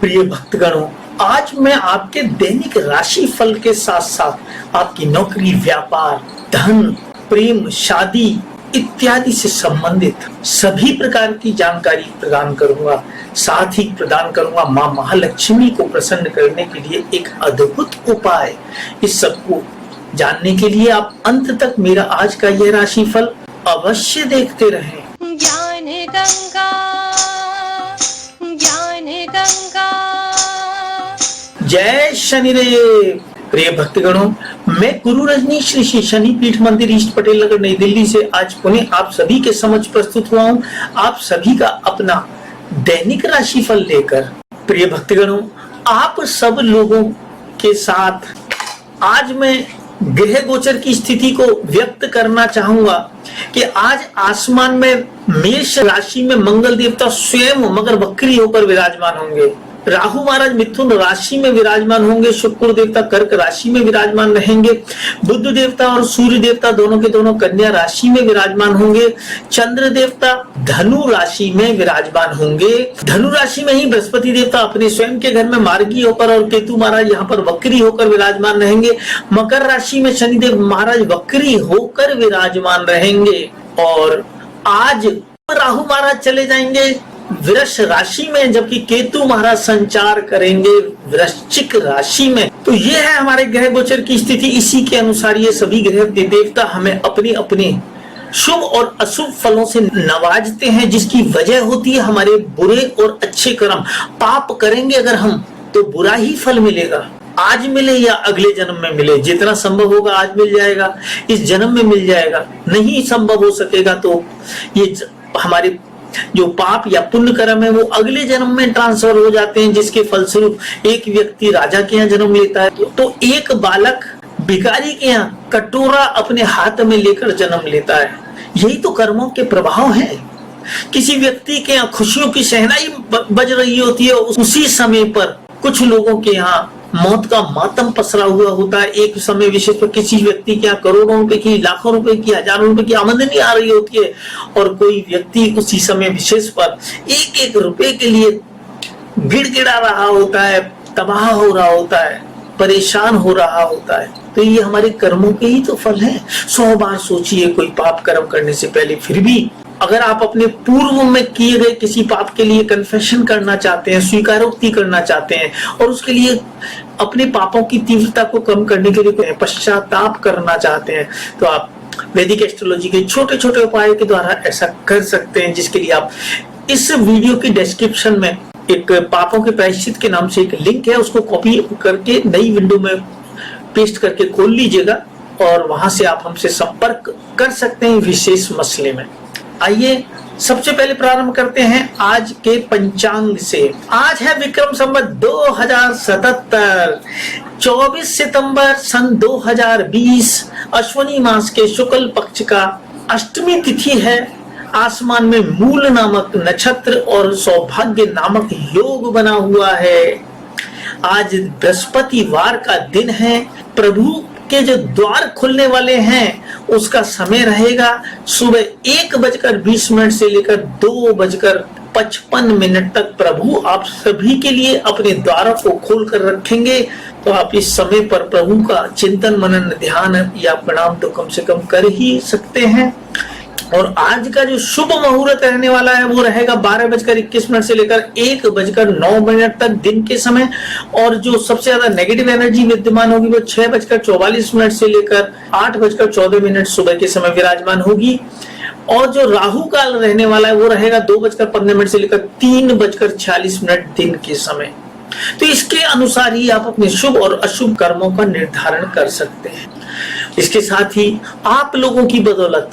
प्रिय भक्तगणों, आज मैं आपके दैनिक राशि फल के साथ साथ आपकी नौकरी, व्यापार, धन, प्रेम, शादी इत्यादि से संबंधित सभी प्रकार की जानकारी प्रदान करूंगा। साथ ही प्रदान करूंगा माँ महालक्ष्मी को प्रसन्न करने के लिए एक अद्भुत उपाय। इस सबको जानने के लिए आप अंत तक मेरा आज का यह राशिफल अवश्य देखते रहें। ज्ञान गंगा, ज्ञान गंगा। जय शनिदेव। प्रिय भक्तगणों, मैं गुरु रजनीश ऋषि शनि पीठ मंदिर ईस्ट पटेल नगर नई दिल्ली से आज पुनः आप सभी के समक्ष प्रस्तुत हुआ हूँ, आप सभी का अपना दैनिक राशिफल लेकर। प्रिय भक्तगणों, आप सब लोगों के साथ आज मैं ग्रह गोचर की स्थिति को व्यक्त करना चाहूंगा कि आज आसमान में मेष राशि में मंगल देवता स्वयं मगर वक्री होकर विराजमान होंगे। राहु महाराज मिथुन राशि में विराजमान होंगे। शुक्र देवता कर्क राशि में विराजमान रहेंगे। बुध देवता और सूर्य देवता दोनों के दोनों कन्या राशि में विराजमान होंगे। चंद्र देवता धनु राशि में विराजमान होंगे। धनु राशि में ही बृहस्पति देवता अपने स्वयं के घर में मार्गी होकर और केतु महाराज यहाँ पर वक्री होकर विराजमान रहेंगे। मकर राशि में शनिदेव महाराज वक्री होकर विराजमान रहेंगे। और आज राहु महाराज चले जाएंगे वृष राशि में, जबकि केतु महाराज संचार करेंगे वृश्चिक राशि में। तो ये है हमारे ग्रह गोचर की स्थिति। इसी के अनुसार ये सभी ग्रह देवता हमें अपने अपने शुभ और अशुभ फलों से नवाजते हैं, जिसकी वजह होती है हमारे बुरे और अच्छे कर्म। पाप करेंगे अगर हम तो बुरा ही फल मिलेगा, आज मिले या अगले जन्म में मिले। जितना संभव होगा आज मिल जाएगा, इस जन्म में मिल जाएगा। नहीं संभव हो सकेगा तो ये हमारे जो पाप या पुण्य कर्म है वो अगले जन्म में ट्रांसफर हो जाते हैं, जिसके फलस्वरूप एक व्यक्ति राजा के यहाँ जन्म लेता है तो एक बालक भिखारी के यहाँ कटोरा अपने हाथ में लेकर जन्म लेता है। यही तो कर्मों के प्रभाव हैं। किसी व्यक्ति के यहाँ खुशियों की शहनाई बज रही होती है, उसी समय पर कुछ लोगों के यहाँ मौत का मातम पसरा हुआ होता है। एक समय विशेष पर किसी व्यक्ति के यहाँ करोड़ों रुपए की, लाखों रुपए की, हजारों रुपए की आमदनी आ रही होती है और कोई व्यक्ति उसी समय विशेष पर एक एक रुपए के लिए गिड़गिड़ा रहा होता है, तबाह हो रहा होता है, परेशान हो रहा होता है। तो ये हमारे कर्मों के ही तो फल हैं। 100 बार सोचिए कोई पाप कर्म करने से पहले। फिर भी अगर आप अपने पूर्व में किए गए किसी पाप के लिए कन्फेशन करना चाहते हैं, स्वीकारोक्ति करना चाहते हैं और उसके लिए अपने पापों की तीव्रता को कम करने के लिए पश्चाताप करना चाहते हैं, तो आप वैदिक एस्ट्रोलॉजी के छोटे छोटे उपायों के द्वारा ऐसा कर सकते हैं, जिसके लिए आप इस वीडियो की डिस्क्रिप्शन में एक पापों के प्रायश्चित के नाम से एक लिंक है, उसको कॉपी करके नई विंडो में पेस्ट करके खोल लीजिएगा और वहां से आप हमसे संपर्क कर सकते हैं विशेष मसले में। आइए सबसे पहले प्रारंभ करते हैं आज के पंचांग से। आज है विक्रम संवत 2077, 24 सितंबर सन 2020, अश्विनी मास के शुक्ल पक्ष का अष्टमी तिथि है। आसमान में मूल नामक नक्षत्र और सौभाग्य नामक योग बना हुआ है। आज बृहस्पतिवार का दिन है। प्रभु के जो द्वार खुलने वाले हैं उसका समय रहेगा सुबह 1:20 से लेकर 2:55 तक। प्रभु आप सभी के लिए अपने द्वारों को खोल कर रखेंगे, तो आप इस समय पर प्रभु का चिंतन मनन ध्यान या प्रणाम तो कम से कम कर ही सकते हैं। और आज का जो शुभ मुहूर्त रहने वाला है वो रहेगा 12:21 से लेकर 1:09 तक दिन के समय। और जो सबसे ज्यादा नेगेटिव एनर्जी विद्यमान होगी वो 6:44 से लेकर 8:14 सुबह के समय विराजमान होगी। और जो राहु काल रहने वाला है वो रहेगा 2:15 से लेकर 3:46 दिन के समय। तो इसके अनुसार ही आप अपने शुभ और अशुभ कर्मों का निर्धारण कर सकते हैं। इसके साथ ही आप लोगों की बदौलत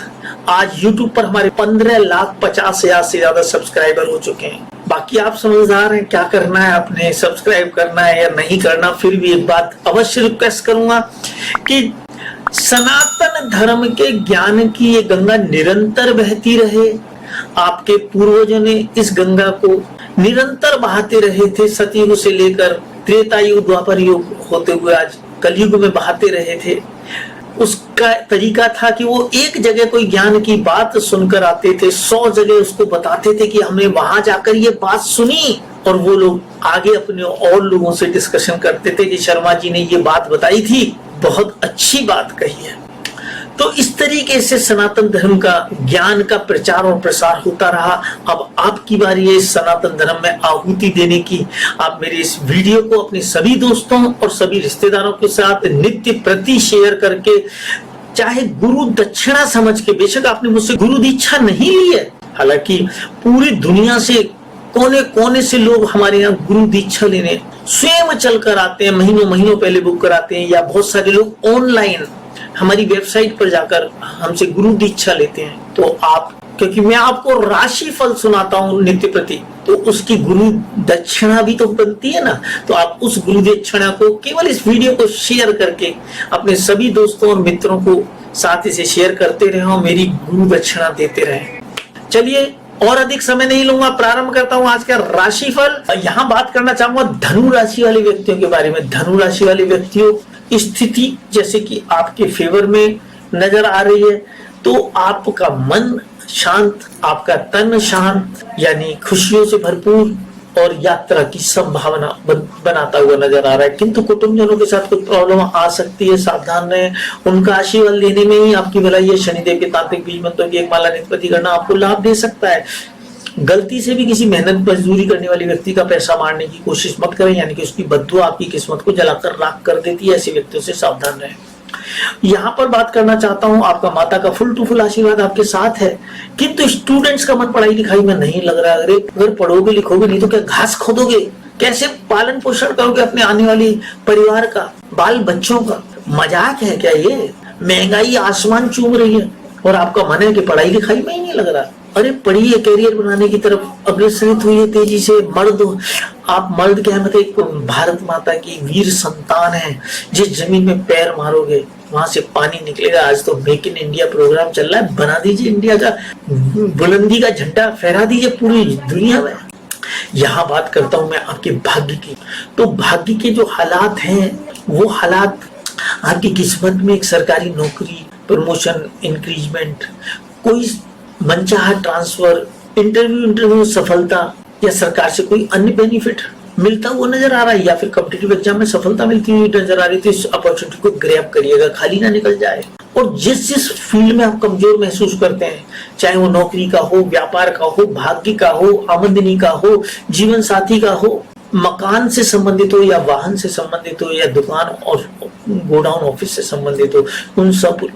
आज YouTube पर हमारे 15,50,000 से ज्यादा सब्सक्राइबर हो चुके हैं। बाकी आप समझदार हैं, क्या करना है, आपने सब्सक्राइब करना है या नहीं करना। फिर भी एक बात अवश्य रिक्वेस्ट करूंगा कि सनातन धर्म के ज्ञान की ये गंगा निरंतर बहती रहे। आपके पूर्वजों ने इस गंगा को निरंतर बहाते रहे थे, सतयुग से लेकर त्रेता युग, द्वापर युग होते हुए आज कलयुग में बहाते रहे थे। उसका तरीका था कि वो एक जगह कोई ज्ञान की बात सुनकर आते थे, 100 जगह उसको बताते थे कि हमने वहां जाकर ये बात सुनी और वो लोग आगे अपने और लोगों से डिस्कशन करते थे कि शर्मा जी ने ये बात बताई थी, बहुत अच्छी बात कही है। तो इस तरीके से सनातन धर्म का ज्ञान का प्रचार और प्रसार होता रहा। अब आपकी बारी है इस सनातन धर्म में आहुति देने की। आप मेरे इस वीडियो को अपने सभी दोस्तों और सभी रिश्तेदारों के साथ नित्य प्रति शेयर करके, चाहे गुरु दक्षिणा समझ के, बेशक आपने मुझसे गुरु दीक्षा नहीं ली है, हालांकि पूरी दुनिया से कोने कोने से लोग हमारे यहाँ गुरु दीक्षा लेने स्वयं चलकर आते हैं, महीनों महीनों पहले बुक कराते हैं, या बहुत सारे लोग ऑनलाइन हमारी वेबसाइट पर जाकर हमसे गुरु दीक्षा लेते हैं। तो आप, क्योंकि मैं आपको राशि फल सुनाता हूँ नित्य प्रति, तो उसकी गुरु दक्षिणा भी तो बनती है ना। तो आप उस गुरु दक्षिणा को केवल इस वीडियो को शेयर करके अपने सभी दोस्तों और मित्रों को साथ इसे शेयर करते रहे और मेरी गुरु दक्षिणा देते रहे। चलिए और अधिक समय नहीं लूंगा, प्रारंभ करता हूं आज का राशिफल। यहाँ बात करना चाहूंगा धनु राशि वाले व्यक्तियों के बारे में। धनु राशि वाले व्यक्तियों स्थिति जैसे कि आपके फेवर में नजर आ रही है, तो आपका मन शांत, आपका तन शांत, यानी खुशियों से भरपूर और यात्रा की संभावना बनाता हुआ नजर आ रहा है। किंतु कुटुंबजनों के साथ कुछ प्रॉब्लम आ सकती है, सावधान रहें। उनका आशीर्वाद लेने में ही आपकी भलाई है। शनिदेव के तांत्रिक बीज मंत्रों की एक माला निष्पत्ति करना आपको लाभ दे सकता है। गलती से भी किसी मेहनत मजदूरी करने वाले व्यक्ति का पैसा मारने की कोशिश मत करें, यानी कि उसकी बद्दुआ आपकी किस्मत को जलाकर राख कर देती है। ऐसे व्यक्तियों से सावधान रहें। यहाँ पर बात करना चाहता हूँ, आपका माता का फुल टू फुल आशीर्वाद आपके साथ है, किंतु स्टूडेंट्स का मन पढ़ाई लिखाई में नहीं लग रहा है। अगर पढ़ोगे लिखोगे नहीं तो क्या घास खोदोगे? कैसे पालन पोषण करोगे अपने आने वाली परिवार का, बाल बच्चों का? मजाक है क्या ये? महंगाई आसमान चूम रही है और आपका मन है कि पढ़ाई लिखाई में ही नहीं लग रहा। अरे पढ़िए, कैरियर बनाने की तरफ अग्रसरित हुई तेजी से। मर्द, आप मर्द क्या मतलब एक भारत माता की वीर संतान है। जिस जमीन में पैर मारोगे वहां से पानी निकलेगा। आज तो मेक इन इंडिया प्रोग्राम चल रहा है, बना दीजिए इंडिया का बुलंदी का झंडा, फहरा दीजिए पूरी दुनिया में। यहाँ बात करता हूं मैं आपके भाग्य की। तो भाग्य के जो हालात हैं, वो हालात आपकी किस्मत में एक सरकारी नौकरी, प्रमोशन, इंक्रीजमेंट, कोई मनचाहा ट्रांसफर, इंटरव्यू सफलता, या सरकार से कोई अन्य बेनिफिट मिलता हुआ नजर आ रहा है, या फिर कॉम्पिटिटिव एग्जाम में सफलता मिलती हुई नजर आ रही। तो इस अपॉर्चुनिटी को ग्रैब करिएगा, खाली ना निकल जाए। और जिस फील्ड में आप कमजोर महसूस करते हैं, चाहे वो नौकरी का हो, व्यापार का हो, भाग्य का हो, आमदनी का हो, जीवन साथी का हो, मकान से संबंधित हो, या वाहन से संबंधित हो, या दुकान और गोडाउन ऑफिस से संबंधित हो, उन सब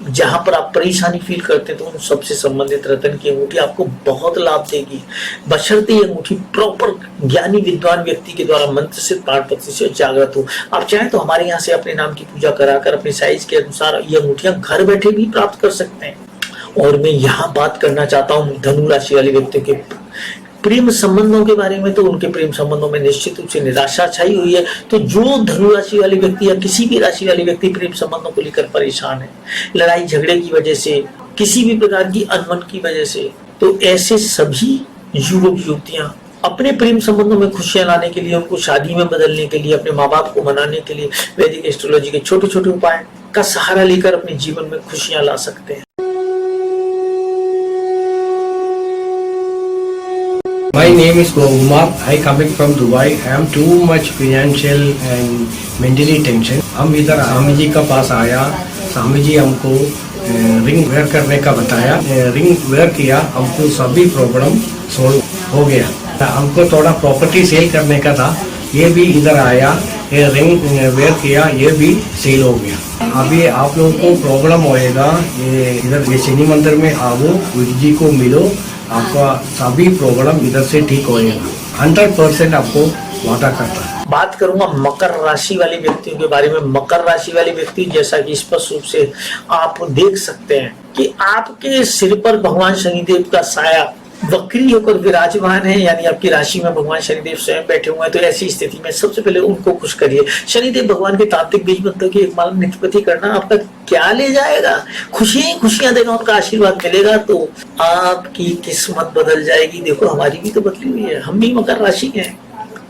जहां पर आप परेशानी फील करते हैं, तो उन सबसे संबंधित रतन की अंगूठी आपको बहुत लाभ देगी, बशर्ते ये अंगूठी प्रॉपर ज्ञानी विद्वान व्यक्ति के द्वारा मंत्र से, ताड़पत्री से जागृत हो। आप चाहें तो हमारे यहाँ से अपने नाम की पूजा कराकर अपने साइज के अनुसार ये अंगूठियां घर बैठे भी प्राप्त कर सकते हैं। और मैं यहाँ बात करना चाहता हूँ धनु राशि वाले व्यक्तियों के प्रेम संबंधों के बारे में। तो उनके प्रेम संबंधों में निश्चित रूप से निराशा छाई हुई है। तो जो धनु राशि वाले व्यक्ति या किसी भी राशि वाले व्यक्ति प्रेम संबंधों को लेकर परेशान है, लड़ाई झगड़े की वजह से, किसी भी प्रकार की अनबन की वजह से, तो ऐसे सभी युवक युवतियां अपने प्रेम संबंधों में खुशियां लाने के लिए, उनको शादी में बदलने के लिए, अपने माँ बाप को मनाने के लिए वैदिक एस्ट्रोलॉजी के छोटे छोटे उपाय का सहारा लेकर अपने जीवन में खुशियां ला सकते हैं। My name is Kumar. I coming from Dubai. I am too much financial and mentally tension. हम इधर स्वामी जी का पास आया, स्वामी जी हमको रिंग वेयर करने का बताया। रिंग वेयर किया, हमको सभी प्रॉब्लम सोल्व हो गया। हमको थोड़ा प्रॉपर्टी सेल करने का था, ये भी इधर आया, ये रिंग वेयर किया, ये भी सेल हो गया। अभी आप लोगों को प्रॉब्लम होएगा, ये इधर ये शनि मंदिर में आओ, गुरु जी को मिलो, आपका सभी प्रॉब्लम इधर से ठीक होएगा। 100% आपको वादा करता है। बात करूंगा मकर राशि वाले व्यक्तियों के बारे में। मकर राशि वाले व्यक्ति, जैसा कि स्पष्ट रूप से आप देख सकते हैं कि आपके सिर पर भगवान शनिदेव का साया वक्री होकर विराजमान है, यानी आपकी राशि में भगवान शनिदेव स्वयं बैठे हुए हैं। तो ऐसी स्थिति में सबसे पहले उनको खुश करिए। शनिदेव भगवान के तांत्रिक बीज मंत्र की एक माला निष्पत्ति करना आपका क्या ले जाएगा? खुशियां खुशियां देगा, उनका आशीर्वाद मिलेगा तो आपकी किस्मत बदल जाएगी। देखो हमारी भी तो बदली हुई है, हम भी मकर राशि के हैं।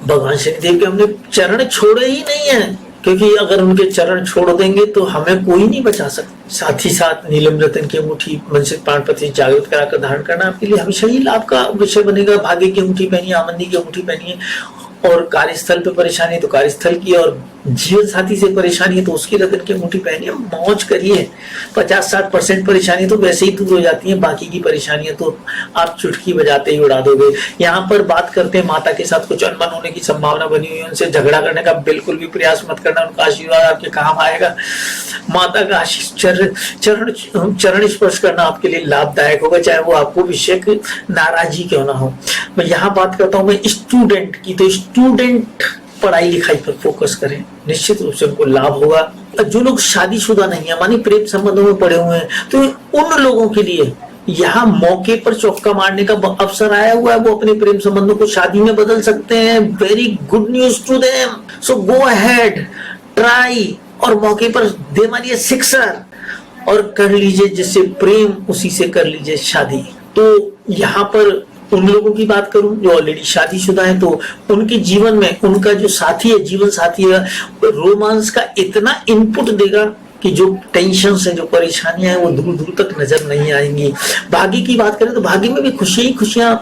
भगवान शनिदेव के हमने चरण छोड़े ही नहीं है, क्योंकि अगर उनके चरण छोड़ देंगे तो हमें कोई नहीं बचा सकता। साथ ही साथ नीलम रतन की अंगूठी मनसिक प्राणपति जागृत कराकर धारण करना आपके लिए हमेशा ही लाभ का विषय बनेगा। भाग्य की अंगूठी पहनिए, आमंदी की अंगूठी पहनिए। और कार्यस्थल पे परेशानी तो कार्यस्थल की, और जीवन साथी से परेशानी है तो उसकी रतन की अंगूठी पहनिए, मौज करिए। 50-60% परेशानी तो वैसे ही दूर हो जाती है, बाकी की परेशानियां तो आप चुटकी बजाते ही उड़ा दोगे। यहाँ पर बात करते हैं माता के साथ कुछ अनबन होने की संभावना बनी हुई है, उनसे झगड़ा करने का बिल्कुल भी प्रयास मत करना, उनका आशीर्वाद आपके काम आएगा। माता का आशीष चरण स्पर्श करना आपके लिए लाभदायक होगा, चाहे वो आपको विषय नाराजगी क्यों ना हो। मैं यहाँ बात करता हूँ मैं स्टूडेंट की, तो स्टूडेंट पढ़ाई लिखाई पर फोकस करें, निश्चित रूप से उनको लाभ होगा। जो लोग शादीशुदा नहीं है, मानी प्रेम संबंधों में पड़े हुए हैं, तो उन लोगों के लिए यहाँ मौके पर चौका मारने का अवसर आया हुआ है। वो अपने प्रेम संबंधों को शादी में बदल सकते हैं। Very good news to them, so go ahead, try, और मौके पर दे मारिए सिक्सर और कर लीजिए जिससे प्रेम, उसी से कर लीजिए शादी। तो यहाँ पर उन लोगों की बात करूं जो ऑलरेडी शादीशुदा है, तो उनके जीवन में उनका जो साथी है, जीवन साथी है, रोमांस का इतना इनपुट देगा कि जो टेंशन है, जो परेशानियां हैं, वो दूर दूर तक नजर नहीं आएंगी। भाग्य की बात करें तो भाग्य में भी खुशियां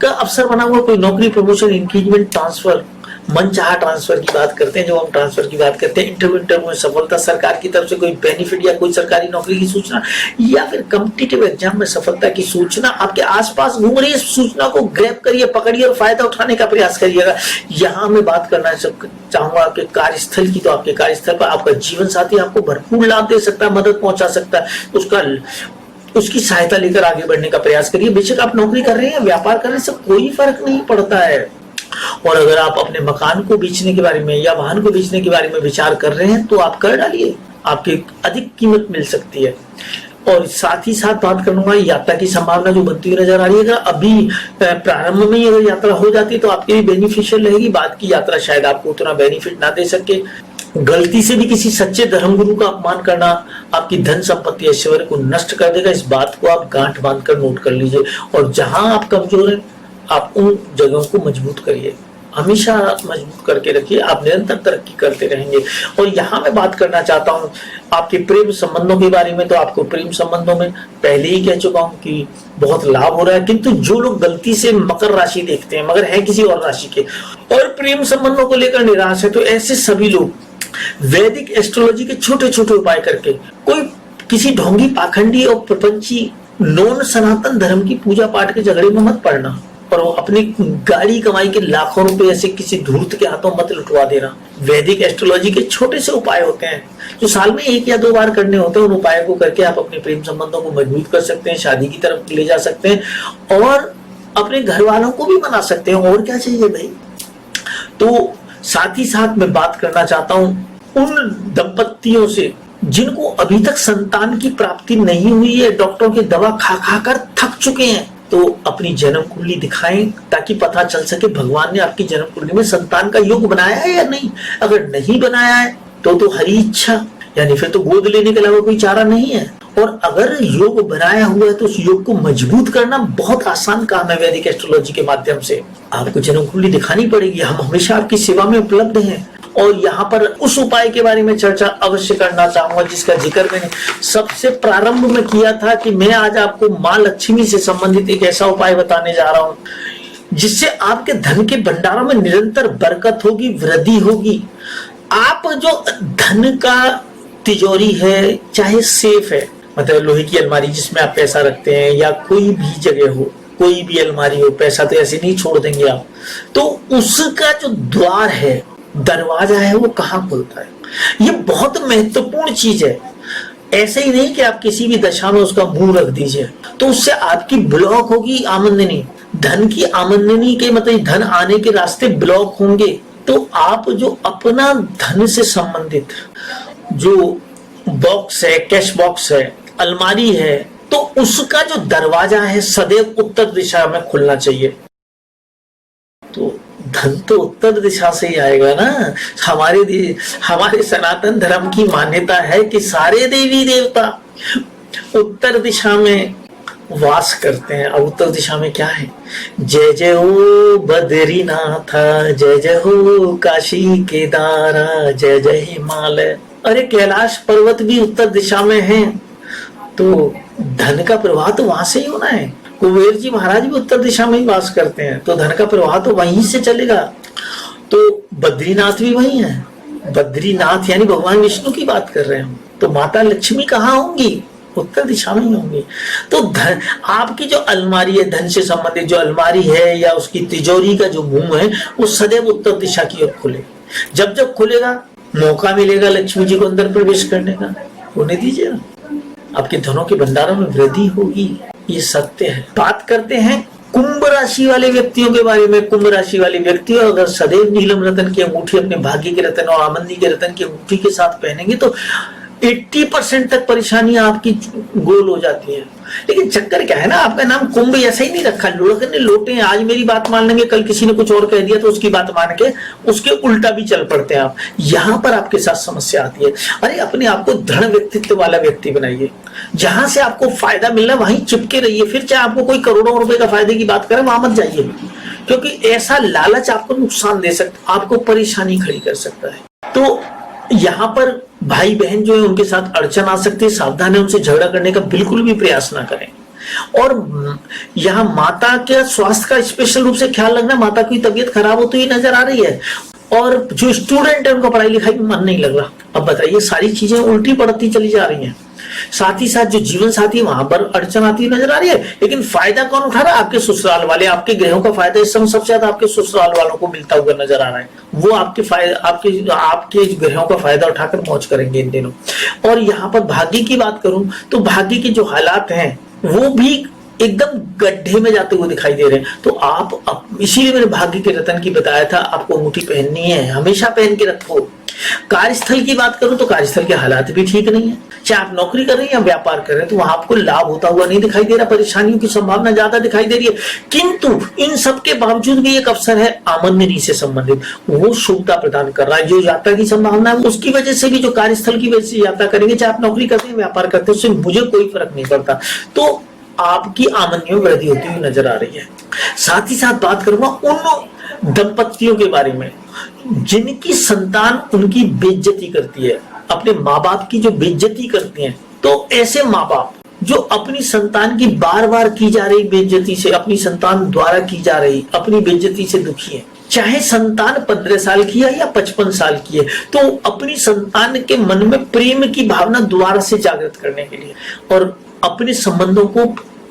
का अवसर बना हुआ, कोई नौकरी, प्रमोशन, इंक्रीजमेंट, ट्रांसफर, मनचाहा ट्रांसफर की बात करते हैं। जो हम ट्रांसफर की बात करते हैं, इंटरव्यू में सफलता, सरकार की तरफ से कोई बेनिफिट या कोई सरकारी नौकरी की सूचना, या फिर कॉम्पिटिटिव एग्जाम में सफलता की सूचना आपके आसपास घूम रही है। सूचना को ग्रैब करिए, पकड़िए और फायदा उठाने का प्रयास करिएगा। यहाँ मैं बात करना चाहूंगा आपके कार्यस्थल की, तो आपके कार्यस्थल पर आपका जीवन साथी आपको भरपूर लाभ दे सकता है, मदद पहुंचा सकता है। उसकी सहायता लेकर आगे बढ़ने का प्रयास करिए। बेशक आप नौकरी कर रहे हैं, व्यापार कर रहे हैं, सब कोई फर्क नहीं पड़ता है। और अगर आप अपने मकान को बेचने के बारे में या वाहन को बेचने के बारे में विचार कर रहे हैं तो आप कर डालिए, आपकी अधिक कीमत मिल सकती है। और साथ ही साथ बात करूंगा यात्रा की संभावना जो बनती हुई नजर आ रही है। अगर अभी प्रारंभ में ही अगर यात्रा हो जाती है तो आपके लिए बेनिफिशियल रहेगी। बाद की यात्रा शायद आपको उतना बेनिफिट ना दे सके। गलती से भी किसी सच्चे धर्मगुरु का अपमान करना आपकी धन संपत्ति ऐश्वर्य को नष्ट कर देगा। इस बात को आप गांठ बांधकर नोट कर लीजिए। और जहां आप कमजोर हैं आप उन जगहों को मजबूत करिए, हमेशा मजबूत करके रखिए, आप निरंतर तरक्की करते रहेंगे। और यहाँ मैं बात करना चाहता हूँ आपके प्रेम संबंधों के बारे में। तो आपको प्रेम संबंधों में पहले ही कह चुका हूँ कि बहुत लाभ हो रहा है, किंतु जो लोग गलती से मकर राशि देखते हैं मगर है किसी और राशि के और प्रेम संबंधों को लेकर निराश है, तो ऐसे सभी लोग वैदिक एस्ट्रोलॉजी के छोटे छोटे उपाय करके, कोई किसी ढोंगी पाखंडी और प्रपंची नॉन सनातन धर्म की पूजा पाठ के झगड़े में मत पड़ना, और अपनी गाड़ी कमाई के लाखों रुपए ऐसे किसी धूर्त के हाथों मत लुटवा देना। वैदिक एस्ट्रोलॉजी के छोटे से उपाय होते हैं जो साल में 1 या 2 बार करने होते हैं। उन उपायों को करके आप अपने प्रेम संबंधों को मजबूत कर सकते हैं, शादी की तरफ ले जा सकते हैं और अपने घर वालों को भी मना सकते हैं। और क्या चाहिए भाई। तो साथ ही साथ मैं बात करना चाहता हूं उन दंपतियों से जिनको अभी तक संतान की प्राप्ति नहीं हुई है, डॉक्टरों की दवा खा खा कर थक चुके हैं, तो अपनी जन्म कुंडली दिखाएं ताकि पता चल सके भगवान ने आपकी जन्म कुंडली में संतान का योग बनाया है या नहीं। अगर नहीं बनाया है तो हरी इच्छा, यानी फिर तो गोद लेने के अलावा कोई चारा नहीं है। और अगर योग बनाया हुआ है तो उस योग को मजबूत करना बहुत आसान काम है। वैदिक एस्ट्रोलॉजी के माध्यम से आपको जन्म कुंडली दिखानी पड़ेगी। हम हमेशा आपकी सेवा में उपलब्ध हैं। और यहाँ पर उस उपाय के बारे में चर्चा अवश्य करना चाहूंगा जिसका जिक्र मैंने सबसे प्रारंभ में किया था कि मैं आज आपको माँ लक्ष्मी से संबंधित एक ऐसा उपाय बताने जा रहा हूँ जिससे आपके धन के भंडारों में निरंतर बरकत होगी, वृद्धि होगी। आप जो धन का तिजोरी है, चाहे सेफ है, मतलब लोहे की अलमारी जिसमें आप पैसा रखते हैं, या कोई भी जगह हो, कोई भी अलमारी हो, पैसा तो ऐसे नहीं छोड़ देंगे आप, तो उसका जो द्वार है, दरवाजा है, वो कहाँ खुलता है, ये बहुत महत्वपूर्ण चीज है। ऐसे ही नहीं कि आप किसी भी दशा में उसका मुंह रख दीजिए, तो उससे आपकी ब्लॉक होगी आमदनी, धन की आमदनी के मतलब धन आने के रास्ते ब्लॉक होंगे। तो आप जो अपना धन से संबंधित जो बॉक्स है, कैश बॉक्स है, अलमारी है, तो उसका जो दरवाजा है सदैव उत्तर दिशा में खुलना चाहिए। तो धन तो उत्तर दिशा से ही आएगा ना। हमारे सनातन धर्म की मान्यता है कि सारे देवी देवता उत्तर दिशा में वास करते हैं। अब उत्तर दिशा में क्या है? जय जय हो बद्रीनाथ, जय जय हो काशी केदारा, जय जय हिमालय। अरे कैलाश पर्वत भी उत्तर दिशा में है, तो धन का प्रवाह तो वहां से ही होना है। कुबेर जी महाराज भी उत्तर दिशा में ही वास करते हैं, तो धन का प्रवाह तो वहीं से चलेगा। तो बद्रीनाथ भी वही है। बद्रीनाथ यानी भगवान विष्णु की बात कर रहे हैं। तो माता लक्ष्मी कहाँ होंगी? उत्तर दिशा में ही होंगी। तो धन, आपकी जो अलमारी है, धन से संबंधित जो अलमारी है या उसकी तिजोरी का जो मुंह है, वो सदैव उत्तर दिशा की ओर खुले। जब जब खुलेगा मौका मिलेगा लक्ष्मी जी को अंदर प्रवेश करने का, होने दीजिए। आपके धनों के भंडारों में वृद्धि होगी, ये सत्य है। बात करते हैं कुंभ राशि वाले व्यक्तियों के बारे में। कुंभ राशि वाले व्यक्ति अगर सदैव नीलम रतन की अंगूठी अपने भाग्य के रतन और आमंदी के रतन की अंगूठी के साथ पहनेंगे तो 80% तक परेशानियां आपकी गोल हो जाती है। लेकिन चक्कर क्या है ना, आपका नाम कुंभ ऐसा ही नहीं रखा, लुढ़कने लोटे। आज मेरी बात मान लेंगे, कल किसी ने कुछ और कह दिया तो उसकी बात मान के उसके उल्टा भी चल पड़ते हैं आप। यहां पर आपके साथ समस्या आती है। अरे अपने आप को दृढ़ व्यक्तित्व वाला व्यक्ति बनाइए। जहां से आपको फायदा मिल रहा है वहीं चिपके रहिए। फिर चाहे आपको कोई करोड़ों रुपए का फायदे की बात करे, वहां मत जाइए, क्योंकि ऐसा लालच आपको नुकसान दे सकता, आपको परेशानी खड़ी कर सकता है। तो यहाँ पर भाई बहन जो है उनके साथ अड़चन आ सकती है, सावधान है, उनसे झगड़ा करने का बिल्कुल भी प्रयास ना करें। और यहाँ माता के स्वास्थ्य का स्पेशल रूप से ख्याल रखना। माता की तबीयत खराब होती हुई नजर आ रही है, और जो स्टूडेंट है उनका पढ़ाई लिखाई में मन नहीं लग रहा। अब बताइए, सारी चीजें उल्टी पड़ती चली जा रही हैं। साथ ही साथ जो जीवन साथी वहां पर अड़चन आती नजर आ रही है। लेकिन फायदा कौन उठा रहा है? आपके ससुराल वाले। आपके ग्रहों का फायदा इस समय सबसे ज्यादा आपके ससुराल वालों को मिलता हुआ नजर आ रहा है। वो आपके ग्रहों का फायदा उठाकर मौज करेंगे इन दिनों। और यहाँ पर भाग्य की बात करूं तो भाग्य के जो हालात हैं वो भी एकदम गड्ढे में जाते हुए दिखाई दे रहे हैं। तो आप इसीलिए मैंने भाग्य के रतन की बताया था, आपको अंगूठी पहननी है, हमेशा पहन के रखो। कार्यस्थल की बात करूं तो कार्यस्थल के हालात भी ठीक नहीं है। चाहे आप नौकरी कर रहे हैं या व्यापार कर रहे हैं, तो वहां आपको लाभ होता हुआ नहीं दिखाई दे रहा, परेशानियों की संभावना ज्यादा दिखाई दे रही है। किंतु इन सब के बावजूद भी एक अवसर है आमदनी से संबंधित, वो शुभता प्रदान कर रहा है। जो यात्रा की संभावना है उसकी वजह से भी, जो कार्यस्थल की वजह से यात्रा करेंगे, चाहे आप नौकरी करते हैं व्यापार करते हैं, उससे मुझे कोई फर्क नहीं पड़ता। तो आपकी आमदनी में वृद्धि होती हुई नजर आ रही है। साथ ही साथ बात करूंगा उन दंपतियों के बारे में जिनकी संतान उनकी बेइज्जती करती है, अपने माँ बाप की जो बेइज्जती करती हैं। तो ऐसे माँ बाप जो अपनी संतान की बार बार की जा रही बेइज्जती से, अपनी संतान द्वारा की जा रही अपनी बेइज्जती से दुखी है, चाहे संतान 15 साल की है या 55 साल की है, तो अपनी संतान के मन में प्रेम की भावना दोबारा से जागृत करने के लिए और अपने संबंधों को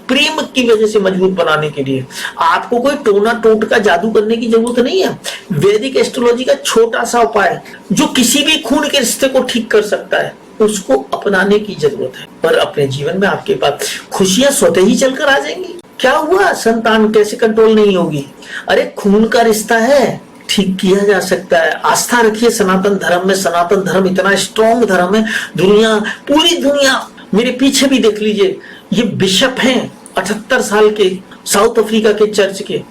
प्रेम की वजह से मजबूत बनाने के लिए आपको कोई टोना टोट का जादू करने की जरूरत नहीं है। वैदिक एस्ट्रोलॉजी का छोटा सा उपाय जो किसी भी खून के रिश्ते को ठीक कर सकता है, उसको अपनाने की जरूरत है। और अपने जीवन में आपके पास खुशियां स्वतः ही चलकर आ जाएंगी। क्या हुआ, संतान कैसे कंट्रोल नहीं होगी? अरे खून का रिश्ता है, ठीक किया जा सकता है। आस्था रखिए सनातन धर्म में। सनातन धर्म इतना स्ट्रॉन्ग धर्म है, दुनिया, पूरी दुनिया, मेरे पीछे भी देख लीजिए, ये बिशप हैं 78 साल के, साउथ अफ्रीका के चर्च के,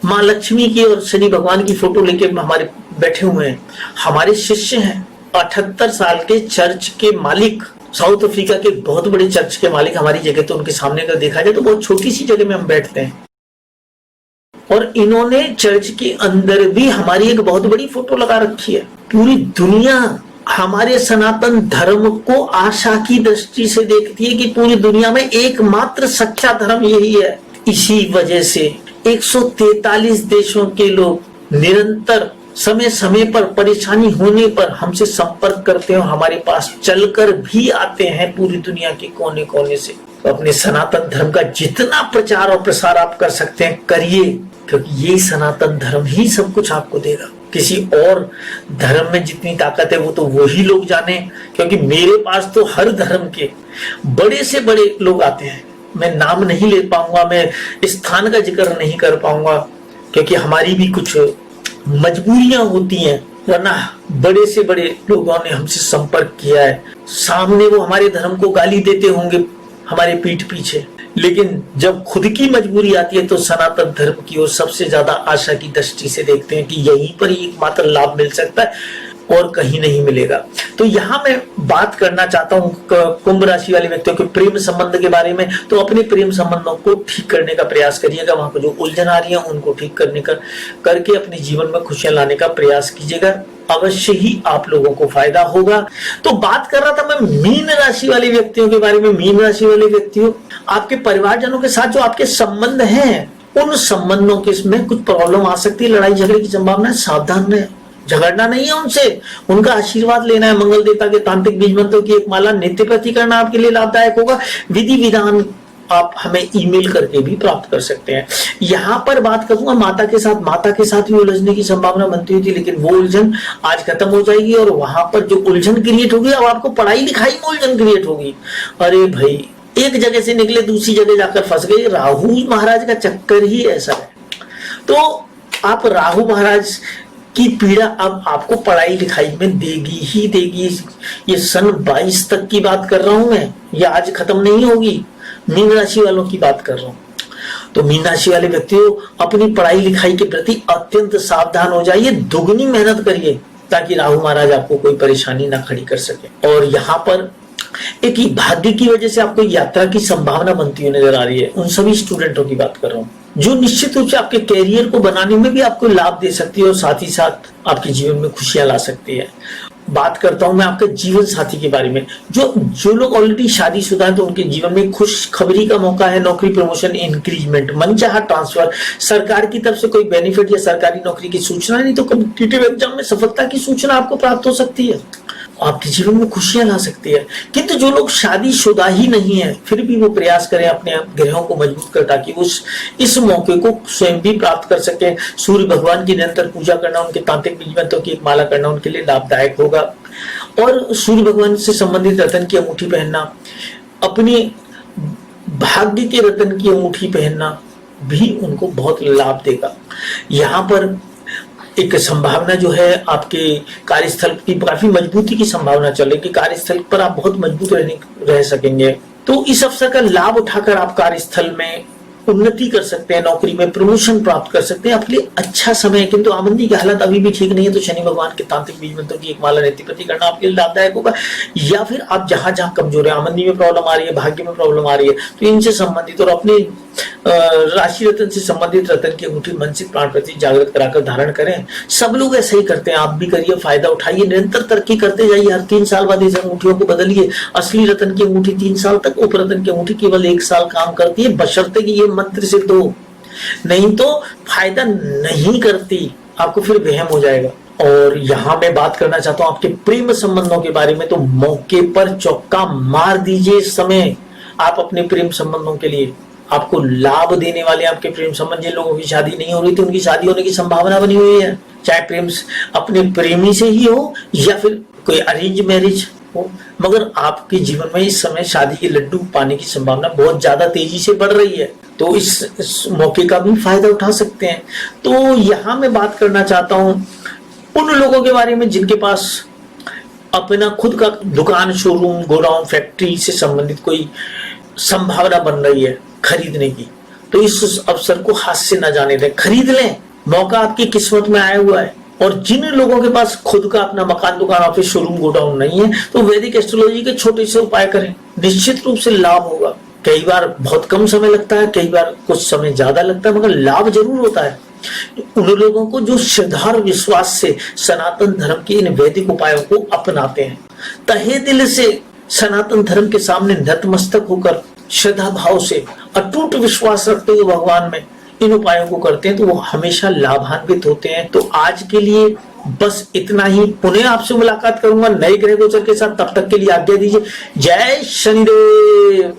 माँ लक्ष्मी की और शनि भगवान की फोटो लेके हमारे बैठे हुए हैं। हमारे शिष्य हैं 78 साल के चर्च के मालिक, साउथ अफ्रीका के बहुत बड़े चर्च के मालिक। हमारी जगह तो उनके सामने अगर देखा जाए तो बहुत छोटी सी जगह में हम बैठते हैं, और इन्होंने चर्च के अंदर भी हमारी एक बहुत बड़ी फोटो लगा रखी है। पूरी दुनिया हमारे सनातन धर्म को आशा की दृष्टि से देखती है कि पूरी दुनिया में एकमात्र सच्चा धर्म यही है। इसी वजह से 143 देशों के लोग निरंतर समय समय पर परेशानी होने पर हमसे संपर्क करते हैं और हमारे पास चलकर भी आते हैं पूरी दुनिया के कोने कोने से। तो अपने सनातन धर्म का जितना प्रचार और प्रसार आप कर सकते हैं करिए, क्योंकि ये सनातन धर्म ही सब कुछ आपको देगा। किसी और धर्म में जितनी ताकत है वो तो वही लोग जाने, क्योंकि मेरे पास तो हर धर्म के बड़े से बड़े लोग आते हैं। मैं नाम नहीं ले पाऊंगा, मैं स्थान का जिक्र नहीं कर पाऊंगा, क्योंकि हमारी भी कुछ मजबूरियां होती हैं, वरना बड़े से बड़े लोगों ने हमसे संपर्क किया है। सामने वो हमारे धर्म को गाली देते होंगे हमारे पीठ पीछे, लेकिन जब खुद की मजबूरी आती है तो सनातन धर्म की ओर सबसे ज्यादा आशा की दृष्टि से देखते हैं कि यहीं पर ही एकमात्र लाभ मिल सकता है। और कहीं नहीं मिलेगा। तो यहाँ मैं बात करना चाहता हूँ कुंभ राशि वाले व्यक्तियों के प्रेम संबंध के बारे में। तो अपने प्रेम संबंधों को ठीक करने का प्रयास करिएगा, वहां पर जो उलझन आ रही है उनको ठीक करके अपने जीवन में खुशियां लाने का प्रयास कीजिएगा, अवश्य ही आप लोगों को फायदा होगा। तो बात कर रहा था मैं मीन राशि वाले व्यक्तियों के बारे में। मीन राशि वाले व्यक्तियों, आपके परिवारजनों के साथ जो आपके संबंध हैं, उन संबंधों के इसमें कुछ प्रॉब्लम आ सकती है, लड़ाई झगड़े की संभावना है, सावधान रहें। झगड़ना नहीं है उनसे, उनका आशीर्वाद लेना है। मंगल देवता के तांत्रिक बीज मंत्रों की एक माला नित्य प्रति करना आपके लिए लाभदायक होगा। विधि विधान आप हमें ईमेल करके भी प्राप्त कर सकते हैं। यहां पर बात करूंगा माता के साथ भी उलझने की संभावना बनती हुई थी, लेकिन वो उलझन आज खत्म हो जाएगी और वहां पर जो उलझन क्रिएट होगी, अब आपको पढ़ाई लिखाई में उलझन क्रिएट होगी। अरे भाई, एक जगह से निकले दूसरी जगह जाकर फंस गए। राहु महाराज का चक्कर ही ऐसा है। तो आप राहु महाराज की पीड़ा अब आपको पढ़ाई लिखाई में देगी ही देगी। ये सन 22 तक की बात कर रहा हूं मैं, ये आज खत्म नहीं होगी। मीन राशि वालों की बात कर रहा हूं। तो मीन राशि वाले व्यक्तियों, अपनी पढ़ाई लिखाई के प्रति अत्यंत सावधान हो जाइए, दुगनी मेहनत करिए ताकि राहु महाराज आपको कोई परेशानी ना खड़ी कर सके। और यहाँ पर एक ही भाग्य की वजह से आपको यात्रा की संभावना बनती हुई नजर आ रही है। उन सभी स्टूडेंटों की बात कर रहा हूँ जो निश्चित रूप से आपके कैरियर को बनाने में भी आपको लाभ दे सकती है और साथ ही साथ आपके जीवन में खुशियां ला सकती है। बात करता हूं मैं आपके जीवन साथी के बारे में। जो लोग ऑलरेडी शादीशुदा हैं, तो उनके जीवन में खुश खबरी का मौका है। नौकरी, प्रमोशन, इंक्रीजमेंट, मनचाहा ट्रांसफर, सरकार की तरफ से कोई बेनिफिट या सरकारी नौकरी की सूचना, नहीं तो कॉम्पिटिटिव एग्जाम में सफलता की सूचना आपको प्राप्त हो सकती है, आपके जीवन में खुशियां ला सकती है। किंतु जो लोग शादीशुदा ही नहीं है, फिर भी वो प्रयास करें अपने ग्रहों को मजबूत कर, ताकि वो इस मौके को स्वयं भी प्राप्त कर सके। सूर्य भगवान की निरंतर पूजा करना, उनके तांत्रिक बीज मंत्रों की एक माला करना उनके लिए लाभदायक होगा। और सूर्य भगवान से संबंधित रतन की अंगूठी पहनना, अपने भाग्य के रतन की अंगूठी पहनना भी उनको बहुत लाभ देगा। यहाँ पर एक संभावना जो है, आपके कार्यस्थल की काफी मजबूती की संभावना चल रही है कि कार्यस्थल पर आप बहुत मजबूत रह सकेंगे। तो इस अवसर का लाभ उठाकर आप कार्यस्थल में उन्नति कर सकते हैं, नौकरी में प्रमोशन प्राप्त कर सकते हैं। आपके लिए अच्छा समय है। किंतु आमंदी की हालत अभी भी ठीक नहीं है, तो शनि भगवान के तांत्रिक बीज मंत्रों की एक माला नित्य प्रति करना आपके लिए लाभदायक होगा। या फिर आप जहां जहां कमजोर है, आमंदी में प्रॉब्लम आ रही है, भाग्य में प्रॉब्लम आ रही है, तो इनसे संबंधित और अपने राशि रतन से संबंधित रतन की अंगूठी मन से प्राण प्रति जागृत कराकर धारण करें। सब लोग ऐसे ही करते हैं, आप भी करिए, फायदा उठाइए, निरंतर तरक्की करते जाइए। हर 3 साल बाद इस अंगूठियों को बदलिए। असली रतन की अंगूठी 3 साल तक, उप रतन की अंगूठी केवल 1 साल काम करती है, बशर्ते कि ये मंत्र सिद्ध हो, नहीं तो फायदा नहीं करती, आपको फिर वहम हो जाएगा। और यहां मैं बात करना चाहता हूं आपके प्रेम संबंधों के बारे में। तो मौके पर चौका मार दीजिए इस समय आप अपने प्रेम संबंधों के लिए। आपको लाभ देने वाले आपके प्रेम संबंध, जिन लोगों की शादी नहीं हो रही थी उनकी शादी होने की संभावना बनी हुई है, चाहे प्रेम अपने प्रेमी से ही हो या फिर कोई अरेंज मैरिज हो। मगर आपके जीवन में इस समय शादी के लड्डू पाने की संभावना बहुत ज्यादा तेजी से बढ़ रही है, तो इस मौके का भी फायदा उठा सकते हैं। तो यहां मैं बात करना चाहता हूं उन लोगों के बारे में जिनके पास अपना खुद का दुकान, शोरूम, गोडाउन, फैक्ट्री से संबंधित कोई संभावना बन रही है खरीदने की। तो इस अवसर को हाथ से न जाने दें, खरीद लें, मौका आपकी किस्मत में आया हुआ है। और जिन लोगों के पास खुद का अपना मकान, दुकान, ऑफिस, शोरूम, गोडाउन नहीं है, तो वैदिक एस्ट्रोलॉजी के छोटे से उपाय करें, निश्चित रूप से लाभ होगा। कई बार बहुत कम समय लगता है, कई बार कुछ समय ज्यादा लगता है, मगर लाभ जरूर होता है उन लोगों को जो श्रद्धा और विश्वास से सनातन धर्म के इन वैदिक उपायों को अपनाते हैं, तहे दिल से सनातन धर्म के सामने नतमस्तक होकर श्रद्धा भाव से अटूट विश्वास रखते हुए भगवान में इन उपायों को करते हैं, तो वो हमेशा लाभान्वित होते हैं। तो आज के लिए बस इतना ही। पुनः आपसे मुलाकात करूंगा नए ग्रह गोचर के साथ, तब तक के लिए आज्ञा दीजिए। जय शनिदेव।